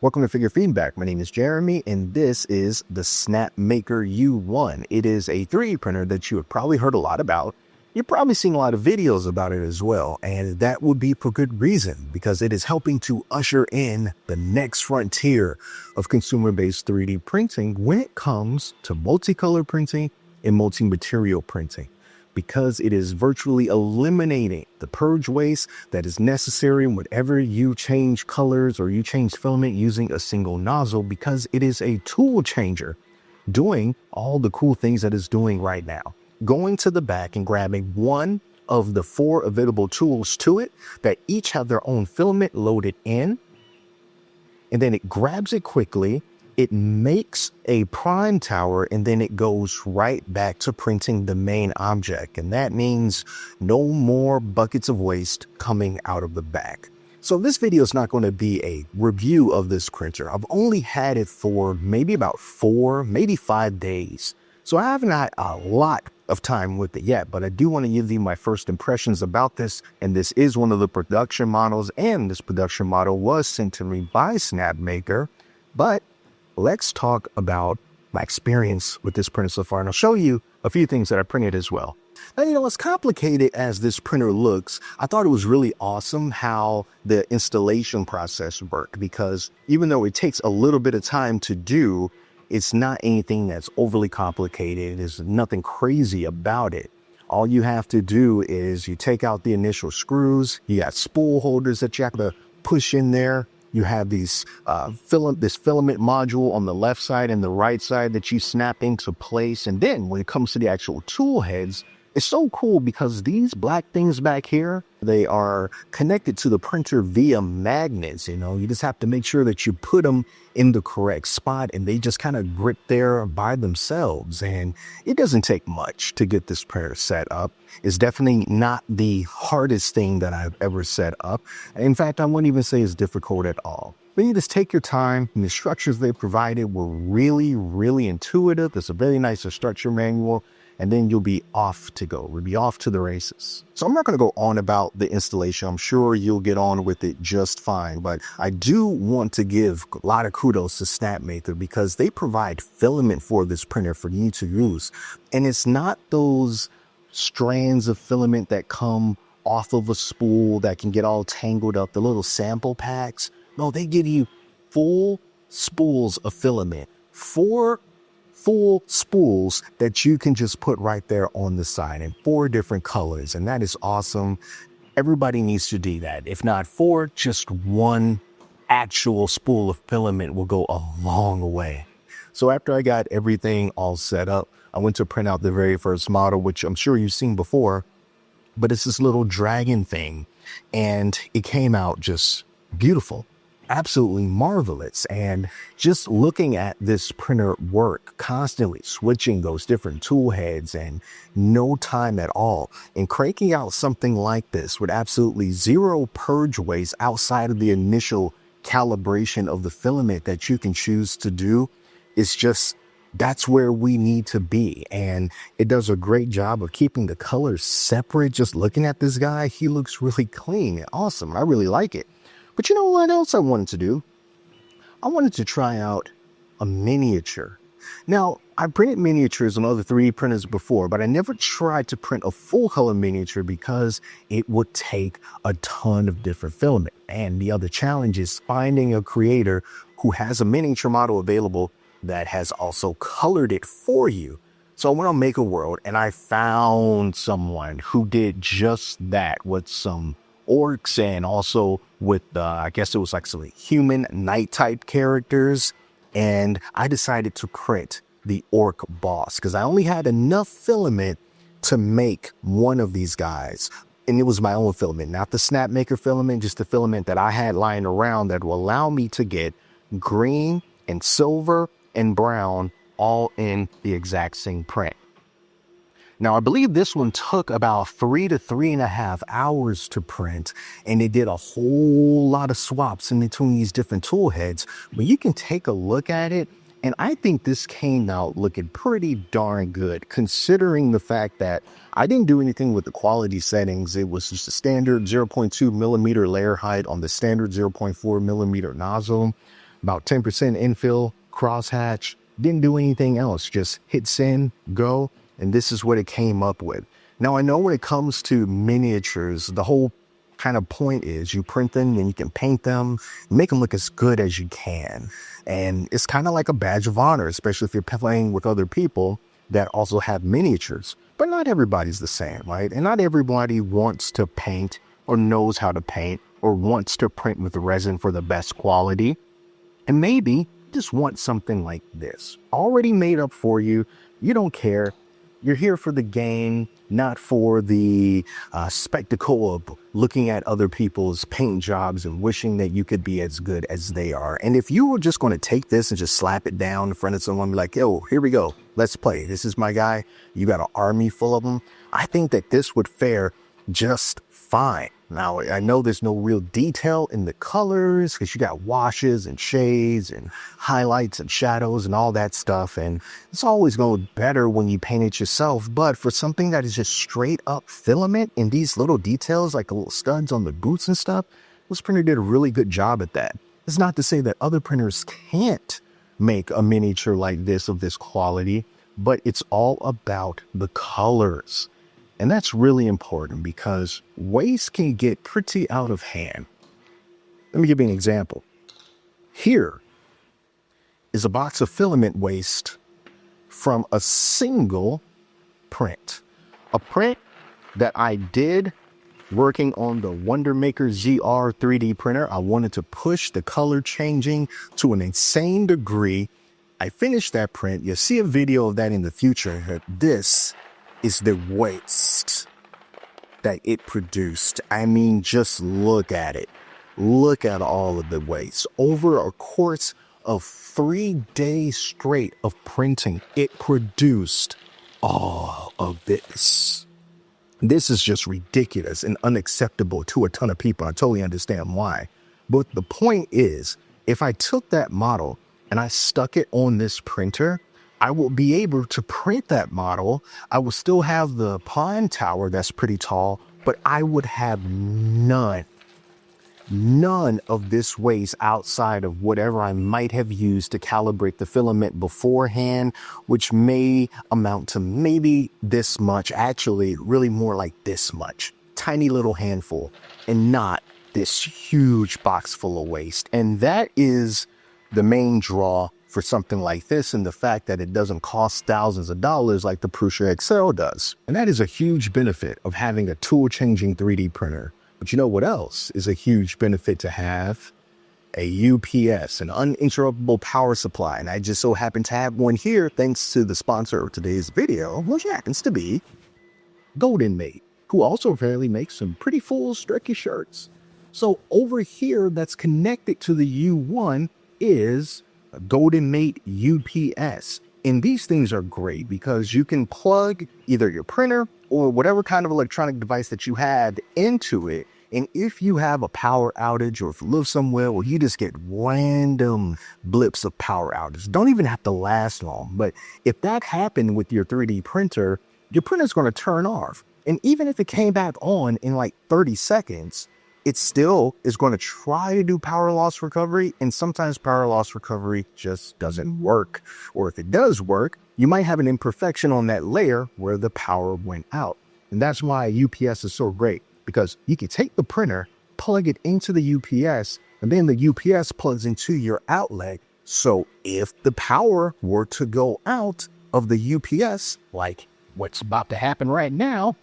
Welcome to Figure Feedback. My name is Jeremy, and this is the Snapmaker U1. It is a 3D printer that you have probably heard a lot about. You've probably seen a lot of videos about it as well, and that would be for good reason, because it is helping to usher in the next frontier of consumer-based 3D printing when it comes to multicolor printing and multi-material printing, because it is virtually eliminating the purge waste that is necessary whenever you change colors or you change filament using a single nozzle, because it is a tool changer doing all the cool things that it's doing right now. Going to the back and grabbing one of the 4 available tools to it that each have their own filament loaded in, and then it grabs it quickly. It makes a prime tower, and then it goes right back to printing the main object. And that means no more buckets of waste coming out of the back. So this video is not going to be a review of this printer. I've only had it for maybe about 4, maybe 5 days. So I haven't had a lot of time with it yet, but I do want to give you my first impressions about this. And this is one of the production models, and this production model was sent to me by Snapmaker. But let's talk about my experience with this printer so far, and I'll show you a few things that I printed as well. Now, as complicated as this printer looks, I thought it was really awesome how the installation process worked, because even though it takes a little bit of time to do, it's not anything that's overly complicated. There's nothing crazy about it. All you have to do is you take out the initial screws. You got spool holders that you have to push in there. You have these this filament module on the left side and the right side that you snap into place. And then when it comes to the actual tool heads, it's so cool because these black things back here, they are connected to the printer via magnets. You just have to make sure that you put them in the correct spot, and they just kind of grip there by themselves. And it doesn't take much to get this printer set up. It's definitely not the hardest thing that I've ever set up. In fact, I wouldn't even say it's difficult at all. But you just take your time, and the instructions they provided were really, really intuitive. There's a very nice instruction manual, and then you'll be off to go. We'll be off to the races. So I'm not going to go on about the installation. I'm sure you'll get on with it just fine. But I do want to give a lot of kudos to Snapmaker, because they provide filament for this printer for you to use. And it's not those strands of filament that come off of a spool that can get all tangled up, the little sample packs. No, they give you full spools of filament, 4 full spools that you can just put right there on the side in 4 different colors. And that is awesome. Everybody needs to do that. If not 4, just 1 actual spool of filament will go a long way. So after I got everything all set up, I went to print out the very first model, which I'm sure you've seen before, but it's this little dragon thing, and it came out just beautiful. Absolutely marvelous. And just looking at this printer work, constantly switching those different tool heads and no time at all, and cranking out something like this with absolutely 0 purge waste outside of the initial calibration of the filament that you can choose to do, is just, that's where we need to be. And it does a great job of keeping the colors separate. Just looking at this guy, he looks really clean and awesome. I really like it. But you know what else I wanted to do? I wanted to try out a miniature. Now, I printed miniatures on other 3D printers before, but I never tried to print a full color miniature because it would take a ton of different filament. And the other challenge is finding a creator who has a miniature model available that has also colored it for you. So I went on Maker World and I found someone who did just that with some orcs, and also with I guess it was like some human knight type characters. And I decided to print the orc boss because I only had enough filament to make one of these guys. And it was my own filament, not the Snapmaker filament, just the filament that I had lying around that will allow me to get green and silver and brown all in the exact same print. Now, I believe this one took about 3 to 3.5 hours to print, and it did a whole lot of swaps in between these different tool heads. But you can take a look at it, and I think this came out looking pretty darn good, considering the fact that I didn't do anything with the quality settings. It was just a standard 0.2 millimeter layer height on the standard 0.4 millimeter nozzle. about 10% infill, crosshatch, didn't do anything else, just hit send, go, and this is what it came up with. Now, I know when it comes to miniatures, the whole kind of point is you print them and you can paint them, make them look as good as you can. And it's kind of like a badge of honor, especially if you're playing with other people that also have miniatures. But not everybody's the same, right? And not everybody wants to paint or knows how to paint or wants to print with resin for the best quality. And maybe just want something like this already made up for you. You don't care. You're here for the game, not for the spectacle of looking at other people's paint jobs and wishing that you could be as good as they are. And if you were just going to take this and just slap it down in front of someone, be like, yo, here we go, let's play. This is my guy. You got an army full of them. I think that this would fare just fine. Now, I know there's no real detail in the colors because you got washes and shades and highlights and shadows and all that stuff. And it's always going better when you paint it yourself. But for something that is just straight up filament and these little details like the little studs on the boots and stuff, this printer did a really good job at that. It's not to say that other printers can't make a miniature like this of this quality, but it's all about the colors. And that's really important because waste can get pretty out of hand. Let me give you an example. Here is a box of filament waste from a single print. A print that I did working on the Wondermaker ZR 3D printer. I wanted to push the color changing to an insane degree. I finished that print. You'll see a video of that in the future. This is the waste that it produced. I mean, just look at it. Look at all of the waste. Over a course of 3 days straight of printing, it produced all of this. This is just ridiculous and unacceptable to a ton of people. I totally understand why. But the point is, if I took that model and I stuck it on this printer, I will be able to print that model. I will still have the pine tower that's pretty tall, but I would have none of this waste outside of whatever I might have used to calibrate the filament beforehand, which may amount to maybe this much, actually really more like this much, tiny little handful, and not this huge box full of waste. And that is the main draw for something like this, and the fact that it doesn't cost thousands of dollars like the Prusa XL does. And that is a huge benefit of having a tool-changing 3D printer. But you know what else is a huge benefit to have? A UPS, an uninterruptible power supply. And I just so happen to have one here thanks to the sponsor of today's video, which happens to be Golden Mate, who also apparently makes some pretty full, streaky shirts. So over here that's connected to the U1 is a Golden Mate UPS. And these things are great because you can plug either your printer or whatever kind of electronic device that you have into it. And if you have a power outage, or if you live somewhere where you just get random blips of power outage, don't even have to last long. But if that happened with your 3D printer, your printer's going to turn off. And even if it came back on in like 30 seconds, it still is going to try to do power loss recovery, and sometimes power loss recovery just doesn't work. Or if it does work, you might have an imperfection on that layer where the power went out. And that's why UPS is so great, because you can take the printer, plug it into the UPS, and then the UPS plugs into your outlet. So if the power were to go out of the UPS, like what's about to happen right now,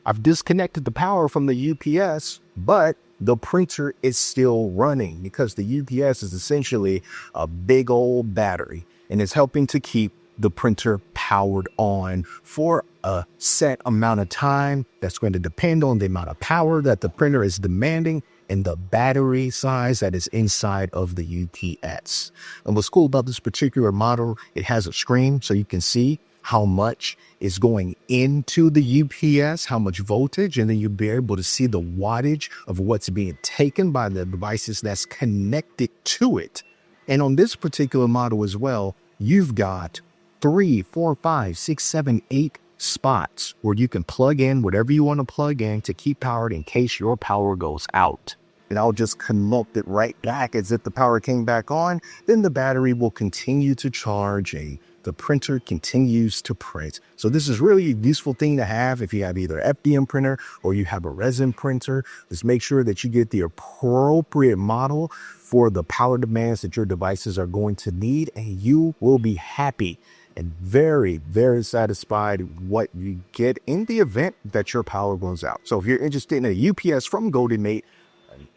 I've disconnected the power from the UPS, but the printer is still running because the UPS is essentially a big old battery and it's helping to keep the printer powered on for a set amount of time that's going to depend on the amount of power that the printer is demanding and the battery size that is inside of the UPS. And what's cool about this particular model, it has a screen so you can see how much is going into the UPS, how much voltage, and then you'll be able to see the wattage of what's being taken by the devices that's connected to it. And on this particular model as well, you've got 3, 4, 5, 6, 7, 8 spots where you can plug in whatever you want to plug in to keep powered in case your power goes out. and I'll just connect it right back as if the power came back on. Then the battery will continue to charge and the printer continues to print. So this is really a useful thing to have if you have either FDM printer or you have a resin printer. Just make sure that you get the appropriate model for the power demands that your devices are going to need, and you will be happy and very, very satisfied with what you get in the event that your power goes out. So if you're interested in a UPS from Golden Mate,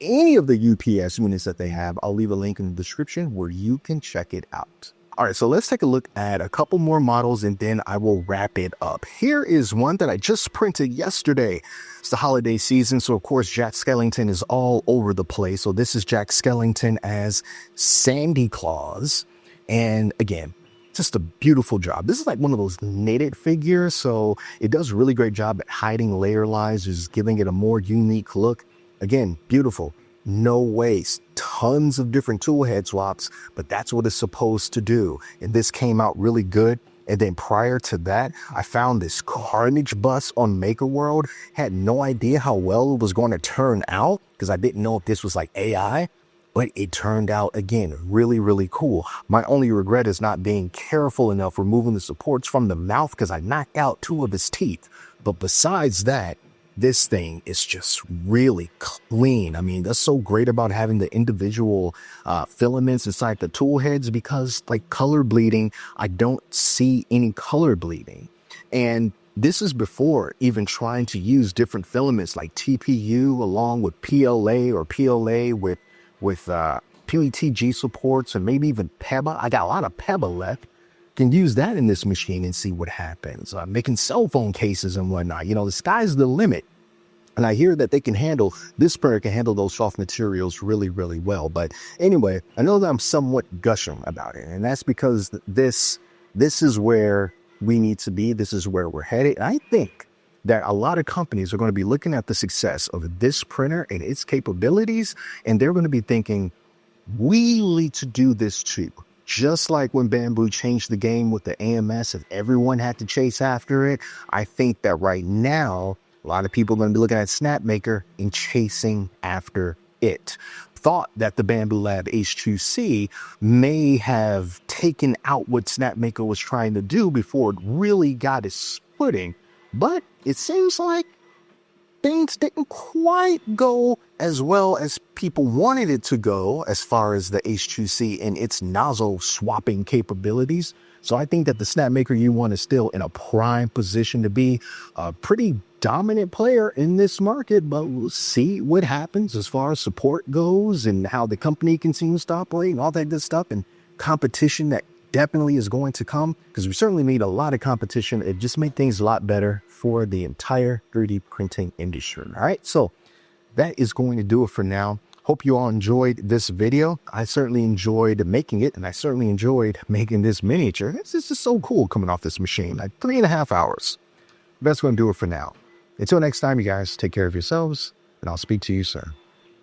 any of the UPS units that they have, I'll leave a link in the description where you can check it out. All right, so let's take a look at a couple more models and then I will wrap it up. Here is one that I just printed yesterday. It's the holiday season, so of course Jack Skellington is all over the place. So this is Jack Skellington as Sandy Claus. And again, just a beautiful job. This is like one of those knitted figures, so it does a really great job at hiding layer lines, just giving it a more unique look. Again, beautiful. No waste, tons of different tool head swaps, but that's what it's supposed to do. And this came out really good. And then prior to that, I found this Carnage bus on Maker World. Had no idea how well it was going to turn out because I didn't know if this was like AI, but it turned out, again, really, really cool. My only regret is not being careful enough removing the supports from the mouth because I knocked out 2 of his teeth. But besides that, this thing is just really clean. I mean, that's so great about having the individual filaments inside the tool heads because like color bleeding, I don't see any color bleeding. And this is before even trying to use different filaments like TPU along with PLA or PLA with PETG supports and maybe even PEBA. I got a lot of PEBA left. Can use that in this machine and see what happens. Making cell phone cases and whatnot. You know, the sky's the limit. And I hear that this printer can handle those soft materials really, really well. But anyway, I know that I'm somewhat gushing about it. And that's because this is where we need to be. This is where we're headed. And I think that a lot of companies are going to be looking at the success of this printer and its capabilities. And they're going to be thinking, we need to do this too. Just like when Bamboo changed the game with the AMS and everyone had to chase after it, I think that right now, a lot of people are going to be looking at Snapmaker and chasing after it. Thought that the Bamboo Lab H2C may have taken out what Snapmaker was trying to do before it really got its footing, but it seems like things didn't quite go as well as people wanted it to go as far as the H2C and its nozzle swapping capabilities. So I think that the Snapmaker U1 is still in a prime position to be a pretty dominant player in this market, but we'll see what happens as far as support goes and how the company continues to operate and all that good stuff and competition that definitely is going to come, because we certainly need a lot of competition. It just made things a lot better for the entire 3D printing industry. All right, so that is going to do it for now. Hope you all enjoyed this video. I certainly enjoyed making it, and I certainly enjoyed making this miniature. It's just so cool coming off this machine, like 3.5 hours. That's going to do it for now. Until next time, you guys, take care of yourselves, and I'll speak to you soon.